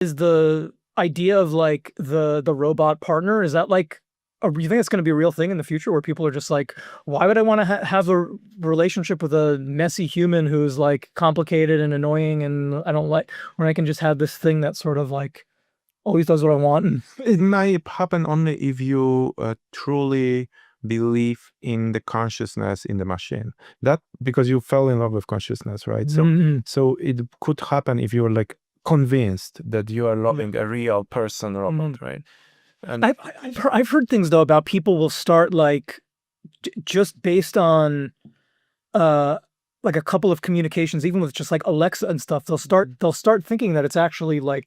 is the idea of like the robot partner, is that like you think it's going to be a real thing in the future where people are just like, why would I want to have a relationship with a messy human who's like complicated and annoying and I don't like, when I can just have this thing that sort of like always does what I want. And It might happen only if you truly believe in the consciousness in the machine. That because you fell in love with consciousness, right? So it could happen if you're like convinced that you are loving a real person robot, right? And I've heard things though about people will start like just based on like a couple of communications, even with just like Alexa and stuff, they'll start thinking that it's actually like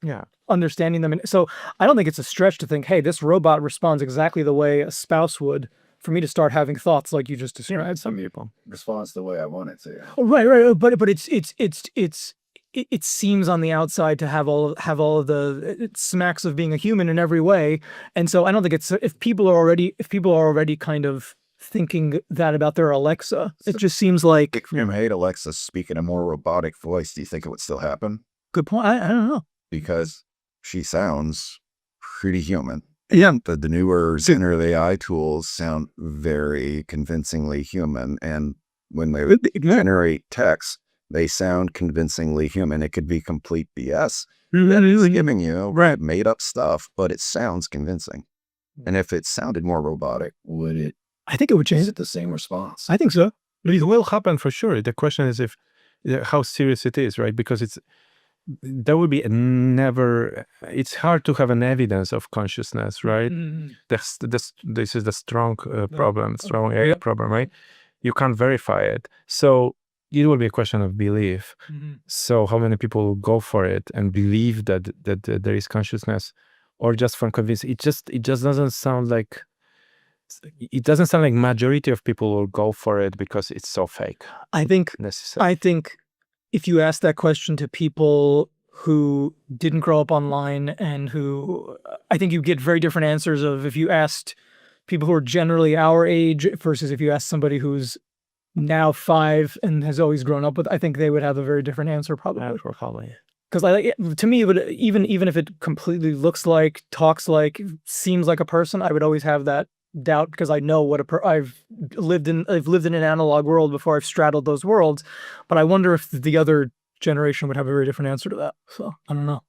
understanding them. And so I don't think it's a stretch to think, hey, this robot responds exactly the way a spouse would, for me to start having thoughts like you just described. Some people responds the way I want it to. Oh, right. But it seems on the outside to have all of the, it smacks of being a human in every way. And so I don't think it's, if people are already kind of thinking that about their Alexa, it just seems like, If you made Alexa speak in a more robotic voice, do you think it would still happen? good point. I don't know. Because she sounds pretty human. yeah, The newer generative AI tools sound very convincingly human. And when they generate text, they sound convincingly human. It could be complete BS. It's giving you made up stuff, but it sounds convincing. And if it sounded more robotic, would it? I think it would change Is it. it the same response? I think so. it will happen for sure. The question is if how serious it is, right? Because there will be it's hard to have an evidence of consciousness, right? This is the strong problem, strong area problem, right? You can't verify it. So it will be a question of belief. So how many people will go for it and believe that there is consciousness, or just from convince? It just doesn't sound like, majority of people will go for it because it's so fake. I think if you ask that question to people who didn't grow up online and who, I think you get very different answers of if you asked people who are generally our age versus if you ask somebody who's now 5 and has always grown up with, I think they would have a very different answer probably. Because to me, it would, even if it completely looks like, talks like, seems like a person, I would always have that doubt because I know what I've lived in an analog world before I've straddled those worlds. But I wonder if the other generation would have a very different answer to that. So I don't know.